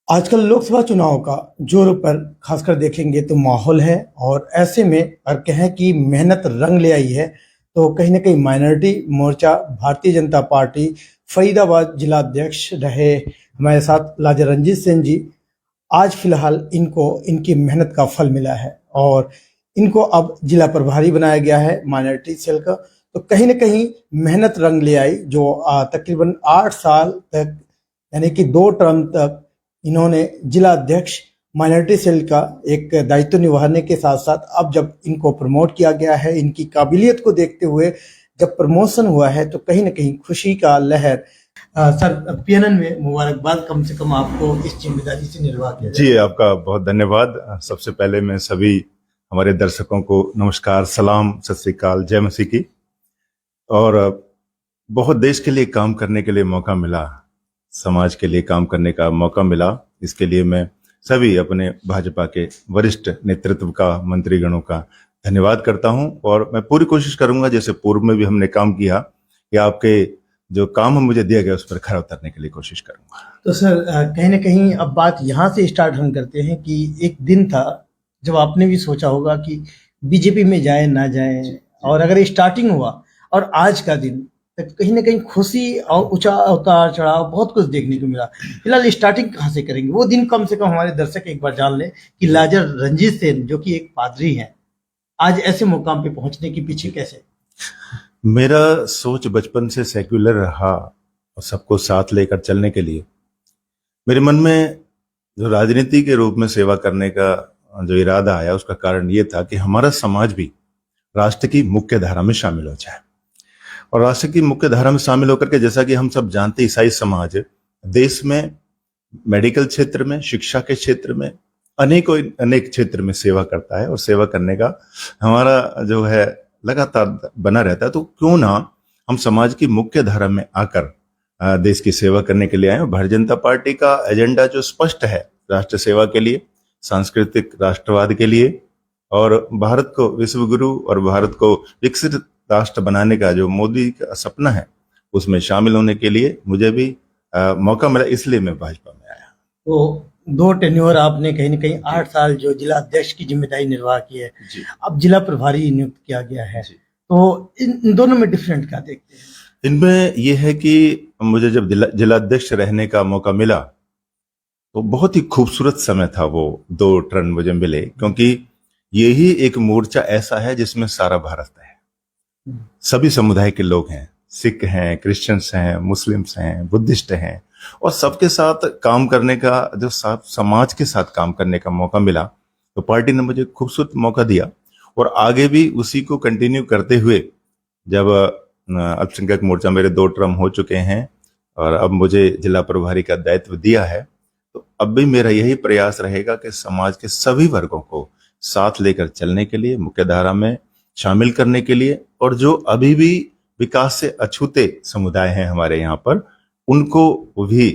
आजकल लोकसभा चुनाव का जोरों पर खासकर देखेंगे तो माहौल है। और ऐसे में अगर कहें कि मेहनत रंग ले आई है तो कहीं ना कहीं माइनॉरिटी मोर्चा भारतीय जनता पार्टी फरीदाबाद जिला अध्यक्ष रहे हमारे साथ लाजर रंजीत सिंह जी, आज फिलहाल इनको इनकी मेहनत का फल मिला है और इनको अब जिला प्रभारी बनाया गया है माइनॉरिटी सेल का। तो कहीं ना कहीं मेहनत रंग ले आई जो तकरीबन 8 साल तक यानी कि 2 टर्म तक इन्होंने जिला अध्यक्ष माइनॉरिटी सेल का एक दायित्व निभाने के साथ साथ अब जब इनको प्रमोट किया गया है, इनकी काबिलियत को देखते हुए जब प्रमोशन हुआ है तो कहीं ना कहीं खुशी का लहर। सर, पीएनएन में मुबारकबाद, कम से कम आपको इस जिम्मेदारी से निर्वाह किया जी, आपका बहुत धन्यवाद। सबसे पहले मैं सभी हमारे दर्शकों को नमस्कार, सलाम, सत श्री अकाल, जय मसीह की। और बहुत देश के लिए काम करने के लिए मौका मिला, समाज के लिए काम करने का मौका मिला। इसके लिए मैं सभी अपने भाजपा के वरिष्ठ नेतृत्व का, मंत्रीगणों का धन्यवाद करता हूं। और मैं पूरी कोशिश करूंगा, जैसे पूर्व में भी हमने काम किया, कि आपके जो काम मुझे दिया गया उस पर खरा उतरने के लिए कोशिश करूंगा। तो सर, कहीं ना कहीं अब बात यहाँ से स्टार्ट हम करते हैं कि एक दिन था जब आपने भी सोचा होगा कि बीजेपी में जाए ना जाए, और अगर स्टार्टिंग हुआ और आज का दिन तक कहीं ना कहीं खुशी और उतार चढ़ाव बहुत कुछ देखने को मिला। फिलहाल स्टार्टिंग कहाँ से करेंगे, वो दिन कम से कम हमारे दर्शक एक बार जान लें कि लाजर रंजीत सेन जो कि एक पादरी हैं, आज ऐसे मुकाम पे पहुंचने के पीछे कैसे? मेरा सोच बचपन से सेक्युलर रहा और सबको साथ लेकर चलने के लिए। मेरे मन में जो राजनीति के रूप में सेवा करने का जो इरादा आया, उसका कारण ये था कि हमारा समाज भी राष्ट्र की मुख्य धारा में शामिल हो जाए। और राष्ट्र की मुख्य धारा में शामिल होकर के, जैसा कि हम सब जानते, ईसाई समाज देश में मेडिकल क्षेत्र में, शिक्षा के क्षेत्र में, अनेक क्षेत्र में सेवा करता है। और सेवा करने का हमारा जो है लगातार बना रहता है। तो क्यों ना हम समाज की मुख्य धारा में आकर देश की सेवा करने के लिए आए। भारतीय जनता पार्टी का एजेंडा जो स्पष्ट है, राष्ट्र सेवा के लिए, सांस्कृतिक राष्ट्रवाद के लिए, और भारत को विश्व गुरु और भारत को विकसित राष्ट्र बनाने का जो मोदी का सपना है, उसमें शामिल होने के लिए मुझे भी मौका मिला, इसलिए मैं भाजपा में आया। तो 2 टेन्योर आपने कहीं ना कहीं 8 साल जो जिला अध्यक्ष की जिम्मेदारी निर्वाह की है, अब जिला प्रभारी नियुक्त किया गया है, तो इन दोनों में डिफरेंट क्या देखते हैं? इनमें यह है कि मुझे जब जिला अध्यक्ष रहने का मौका मिला तो बहुत ही खूबसूरत समय था वो 2 टर्न मुझे मिले, क्योंकि यही एक मोर्चा ऐसा है जिसमें सारा भारत है, सभी समुदाय के लोग हैं, सिख हैं, क्रिश्चियंस हैं, मुस्लिम्स हैं, बुद्धिस्ट हैं, और सबके साथ काम करने का, जो समाज के साथ काम करने का मौका मिला, तो पार्टी ने मुझे खूबसूरत मौका दिया। और आगे भी उसी को कंटिन्यू करते हुए, जब अल्पसंख्यक मोर्चा मेरे 2 टर्म हो चुके हैं और अब मुझे जिला प्रभारी का दायित्व दिया है, तो अब भी मेरा यही प्रयास रहेगा कि समाज के सभी वर्गों को साथ लेकर चलने के लिए, मुख्य धारा में शामिल करने के लिए, और जो अभी भी विकास से अछूते समुदाय हैं हमारे यहाँ पर, उनको भी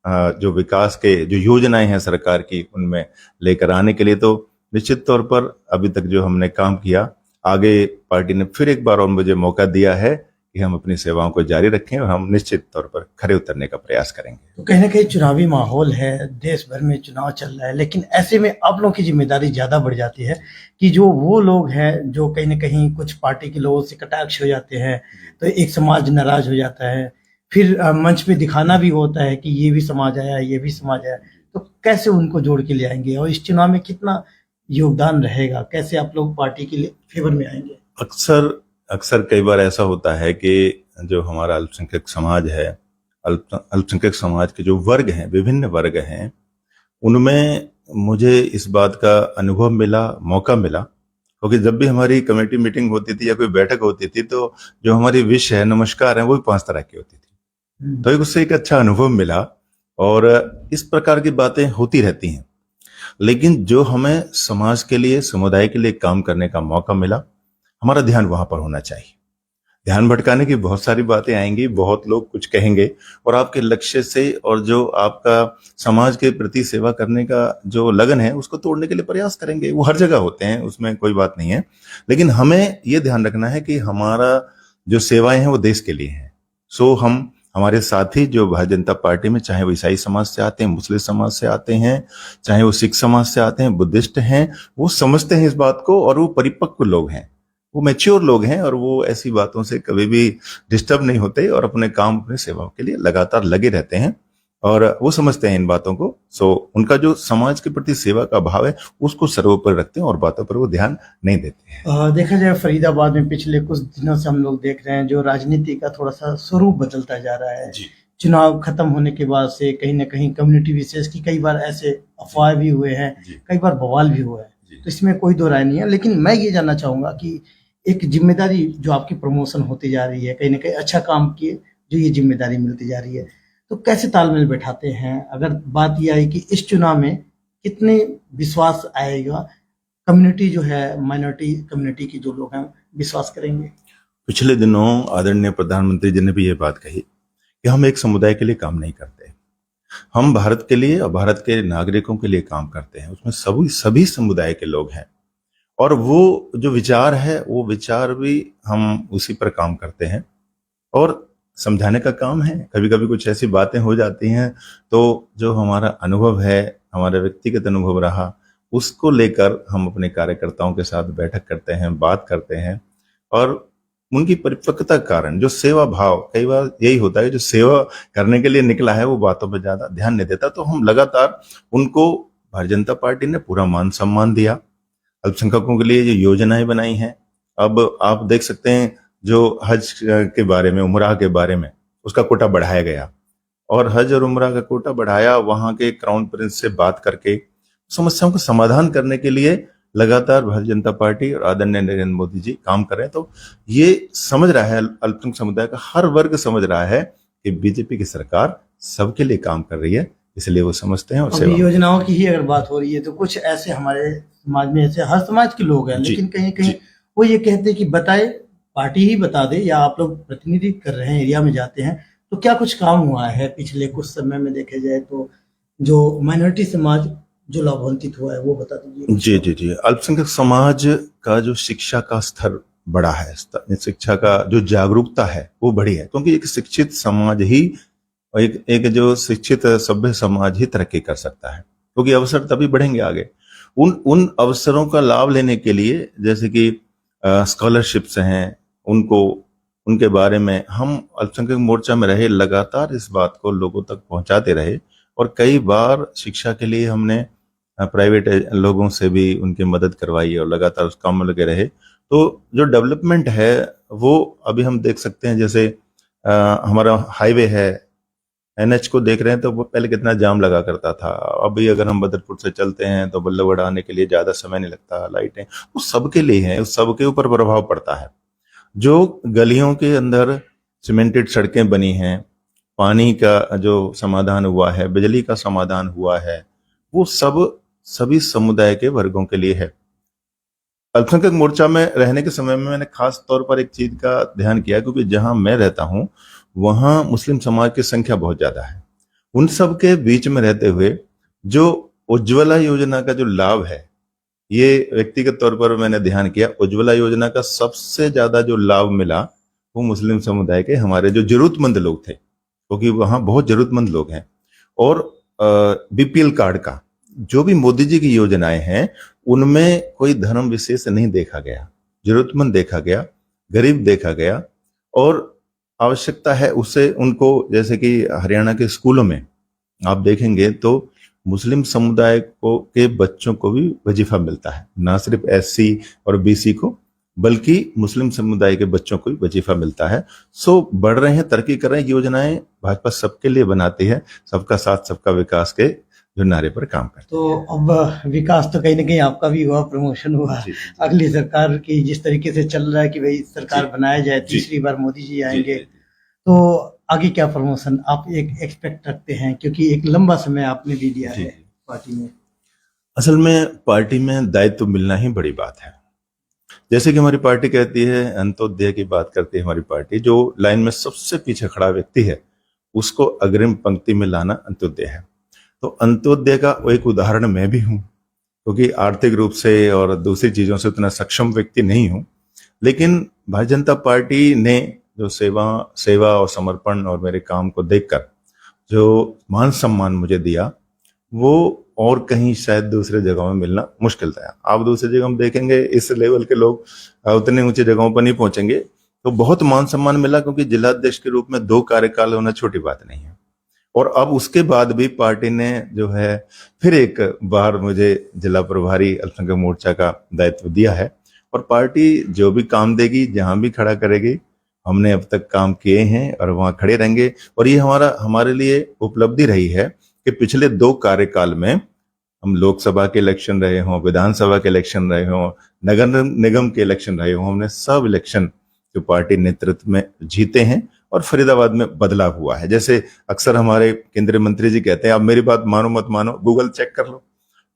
जो विकास के जो योजनाएं हैं सरकार की, उनमें लेकर आने के लिए। तो निश्चित तौर पर अभी तक जो हमने काम किया, आगे पार्टी ने फिर एक बार और मुझे मौका दिया है कि हम अपनी सेवाओं को जारी रखें, और हम निश्चित तौर पर खरे उतरने का प्रयास करेंगे। तो कहीं ना कहीं चुनावी माहौल है, देश भर में चुनाव चल रहा है, लेकिन ऐसे में आप लोगों की जिम्मेदारी ज्यादा बढ़ जाती है कि जो वो लोग हैं जो कहीं ना कहीं कुछ पार्टी के लोगों से कटाक्ष हो जाते हैं, तो एक समाज नाराज हो जाता है, फिर मंच पे दिखाना भी होता है कि ये भी समाज आया, ये भी समाज आया, तो कैसे उनको जोड़ के ले आएंगे और इस चुनाव में कितना योगदान रहेगा, कैसे आप लोग पार्टी के लिए फेवर में आएंगे? अक्सर कई बार ऐसा होता है कि जो हमारा अल्पसंख्यक समाज है, अल्पसंख्यक समाज के जो वर्ग हैं, विभिन्न वर्ग हैं, उनमें मुझे इस बात का अनुभव मिला, मौका मिला, क्योंकि जब भी हमारी कमेटी मीटिंग होती थी या कोई बैठक होती थी, तो जो हमारी विश है, नमस्कार है, वो भी 5 तरह की होती थी। तो उससे एक अच्छा अनुभव मिला, और इस प्रकार की बातें होती रहती हैं। लेकिन जो हमें समाज के लिए, समुदाय के लिए काम करने का मौका मिला, हमारा ध्यान वहां पर होना चाहिए। ध्यान भटकाने की बहुत सारी बातें आएंगी, बहुत लोग कुछ कहेंगे, और आपके लक्ष्य से और जो आपका समाज के प्रति सेवा करने का जो लगन है, उसको तोड़ने के लिए प्रयास करेंगे। वो हर जगह होते हैं, उसमें कोई बात नहीं है। लेकिन हमें ये ध्यान रखना है कि हमारा जो सेवाएं हैं वो देश के लिए हैं। सो हम हमारे साथी जो भारतीय जनता पार्टी में, चाहे वो ईसाई समाज से आते हैं, मुस्लिम समाज से आते हैं, चाहे वो सिख समाज से आते हैं, बुद्धिस्ट हैं, वो समझते हैं इस बात को और वो परिपक्व लोग हैं, वो मैच्योर लोग हैं और वो ऐसी बातों से कभी भी डिस्टर्ब नहीं होते और अपने काम, अपने सेवाओं के लिए लगातार लगे रहते हैं और वो समझते हैं इन बातों को। सो उनका जो समाज के प्रति सेवा का भाव है उसको सर्वोपरि रखते हैं और बातों पर वो ध्यान नहीं देते हैं। देखा जाए फरीदाबाद में पिछले कुछ दिनों से हम लोग देख रहे हैं जो राजनीति का थोड़ा सा स्वरूप बदलता जा रहा है। जी। चुनाव खत्म होने के बाद से कहीं ना कहीं कम्युनिटी विशेष की कई बार ऐसे अफवाह भी हुए हैं, कई बार बवाल भी हुआ है, तो इसमें कोई दो राय नहीं है। लेकिन मैं ये जानना चाहूंगा कि एक जिम्मेदारी जो आपकी प्रमोशन होती जा रही है, कहीं ना कहीं अच्छा काम किए जो ये जिम्मेदारी मिलती जा रही है, तो कैसे तालमेल बैठाते हैं? अगर बात यह आई कि इस चुनाव में कितने विश्वास आएगा, कम्युनिटी जो है, माइनॉरिटी कम्युनिटी की जो लोग हैं विश्वास करेंगे? पिछले दिनों आदरणीय प्रधानमंत्री जी ने भी ये बात कही कि हम एक समुदाय के लिए काम नहीं करते, हम भारत के लिए और भारत के नागरिकों के लिए काम करते हैं, उसमें सभी समुदाय के लोग हैं और वो जो विचार है वो विचार भी हम उसी पर काम करते हैं और समझाने का काम है। कभी कभी कुछ ऐसी बातें हो जाती हैं तो जो हमारा अनुभव है, हमारा व्यक्तिगत अनुभव रहा, उसको लेकर हम अपने कार्यकर्ताओं के साथ बैठक करते हैं, बात करते हैं और उनकी परिपक्वता के कारण जो सेवा भाव, कई बार यही होता है जो सेवा करने के लिए निकला है वो बातों पर ज्यादा ध्यान नहीं देता, तो हम लगातार उनको, भारतीय जनता पार्टी ने पूरा मान सम्मान दिया, अल्पसंख्यकों के लिए जो योजनाएं बनाई हैं। अब आप देख सकते हैं जो हज के बारे में, उमराह के बारे में, उसका कोटा बढ़ाया गया और हज और उमराह का कोटा बढ़ाया, वहां के क्राउन प्रिंस से बात करके समस्याओं का समाधान करने के लिए लगातार भारतीय जनता पार्टी और आदरणीय नरेंद्र मोदी जी काम कर रहे हैं। तो ये समझ रहा है, अल्पसंख्यक समुदाय का हर वर्ग समझ रहा है कि बीजेपी की सरकार सबके लिए काम कर रही है, इसलिए वो समझते हैं। और अभी योजनाओं की ही अगर बात हो रही है तो कुछ ऐसे हमारे समाज में, ऐसे हर समाज के लोग हैं, लेकिन कहीं कहीं वो ये कहते हैं कि बताए, पार्टी ही बता दे, या आप लोग प्रतिनिधि कर रहे हैं, एरिया में जाते हैं, तो क्या कुछ काम हुआ है पिछले कुछ समय में देखा जाए तो जो माइनॉरिटी समाज जो लाभान्वित हुआ है वो बता दीजिए। जी जी जी, अल्पसंख्यक समाज का जो शिक्षा का स्तर बढ़ा है, शिक्षा का जो जागरूकता है वो बढ़ी है, क्योंकि एक शिक्षित समाज ही, एक जो शिक्षित सभ्य समाज ही तरक्की कर सकता है, क्योंकि अवसर तभी बढ़ेंगे आगे। उन अवसरों का लाभ लेने के लिए, जैसे कि स्कॉलरशिप्स हैं, उनको, उनके बारे में हम अल्पसंख्यक मोर्चा में रहे, लगातार इस बात को लोगों तक पहुंचाते रहे और कई बार शिक्षा के लिए हमने प्राइवेट लोगों से भी उनकी मदद करवाई और लगातार उस काम में लगे रहे। तो जो डेवलपमेंट है वो अभी हम देख सकते हैं, जैसे हमारा हाईवे है, NH को देख रहे हैं तो वो पहले कितना जाम लगा करता था, अभी अगर हम बदरपुर से चलते हैं तो बल्लभगढ़ आने के लिए ज्यादा समय नहीं लगता। लाइटें वो सबके लिए हैं, उस सबके ऊपर प्रभाव पड़ता है। जो गलियों के अंदर सीमेंटेड सड़कें बनी हैं, पानी का जो समाधान हुआ है, बिजली का समाधान हुआ है, वो सब सभी समुदाय के वर्गों के लिए है। अल्पसंख्यक मोर्चा में रहने के समय में मैंने खास तौर पर एक चीज का ध्यान किया, क्योंकि जहां मैं रहता हूं वहां मुस्लिम समाज की संख्या बहुत ज्यादा है। उन सब के बीच में रहते हुए जो उज्ज्वला योजना का जो लाभ है, ये व्यक्तिगत तौर पर मैंने ध्यान किया, उज्ज्वला योजना का सबसे ज्यादा जो लाभ मिला वो मुस्लिम समुदाय के, हमारे जो जरूरतमंद लोग थे, क्योंकि वहां बहुत जरूरतमंद लोग हैं। और BPL कार्ड का जो भी मोदी जी की योजनाएं हैं उनमें कोई धर्म विशेष नहीं देखा गया, जरूरतमंद देखा गया, गरीब देखा गया और आवश्यकता है उससे उनको, जैसे कि हरियाणा के स्कूलों में आप देखेंगे तो मुस्लिम समुदाय को के बच्चों को भी वजीफा मिलता है, ना सिर्फ SC और BC को, बल्कि मुस्लिम समुदाय के बच्चों को भी वजीफा मिलता है। सो बढ़ रहे हैं, तरक्की कर रहे हैं। योजनाएं भाजपा सबके लिए बनाती है, सबका साथ सबका विकास के जो नारे पर काम करते तो अब विकास तो कहीं ना कहीं आपका भी हुआ, प्रमोशन हुआ, अगली सरकार की जिस तरीके से चल रहा है कि भाई सरकार बनाया जाए, तीसरी बार मोदी जी आएंगे, तो आगे क्या प्रमोशन आप एक एक्सपेक्ट रखते हैं, क्योंकि एक लंबा समय आपने भी दिया है पार्टी में? असल में पार्टी में दायित्व मिलना ही बड़ी बात है। जैसे कि हमारी पार्टी कहती है, अंत्योदय की बात करती है हमारी पार्टी, जो लाइन में सबसे पीछे खड़ा व्यक्ति है उसको अग्रिम पंक्ति में लाना अंत्योदय है। तो अंत्योदय का एक उदाहरण मैं भी हूं, क्योंकि आर्थिक रूप से और दूसरी चीजों से उतना सक्षम व्यक्ति नहीं हूं, लेकिन भारतीय जनता पार्टी ने जो सेवा और समर्पण और मेरे काम को देखकर जो मान सम्मान मुझे दिया, वो और कहीं शायद दूसरे जगहों में मिलना मुश्किल था। आप दूसरी जगह में देखेंगे इस लेवल के लोग उतने ऊंचे जगहों पर नहीं पहुंचेंगे। तो बहुत मान सम्मान मिला, क्योंकि जिलाध्यक्ष के रूप में 2 कार्यकाल होना छोटी बात नहीं है। और अब उसके बाद भी पार्टी ने जो है फिर एक बार मुझे जिला प्रभारी अल्पसंख्यक मोर्चा का दायित्व दिया है, और पार्टी जो भी काम देगी, जहां भी खड़ा करेगी, हमने अब तक काम किए हैं और वहां खड़े रहेंगे। और ये हमारे लिए उपलब्धि रही है कि पिछले 2 कार्यकाल में हम लोकसभा के इलेक्शन रहे हों, विधानसभा के इलेक्शन रहे हों, नगर निगम के इलेक्शन रहे हों, हमने सब इलेक्शन जो पार्टी नेतृत्व में जीते हैं और फरीदाबाद में बदलाव हुआ है। जैसे अक्सर हमारे केंद्रीय मंत्री जी कहते हैं, आप मेरी बात मानो मत मानो, गूगल चेक कर लो,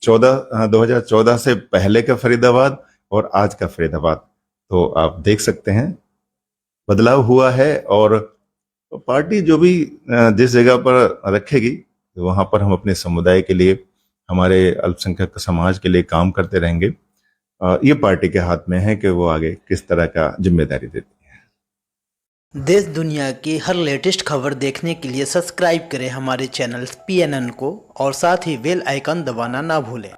2014 से पहले का फरीदाबाद और आज का फरीदाबाद, तो आप देख सकते हैं बदलाव हुआ है। और पार्टी जो भी जिस जगह पर रखेगी, वहां पर हम अपने समुदाय के लिए, हमारे अल्पसंख्यक समाज के लिए काम करते रहेंगे। ये पार्टी के हाथ में है कि वो आगे किस तरह का जिम्मेदारी देती है। देश दुनिया की हर लेटेस्ट खबर देखने के लिए सब्सक्राइब करें हमारे चैनल PNN को, और साथ ही बेल आइकन दबाना ना भूलें।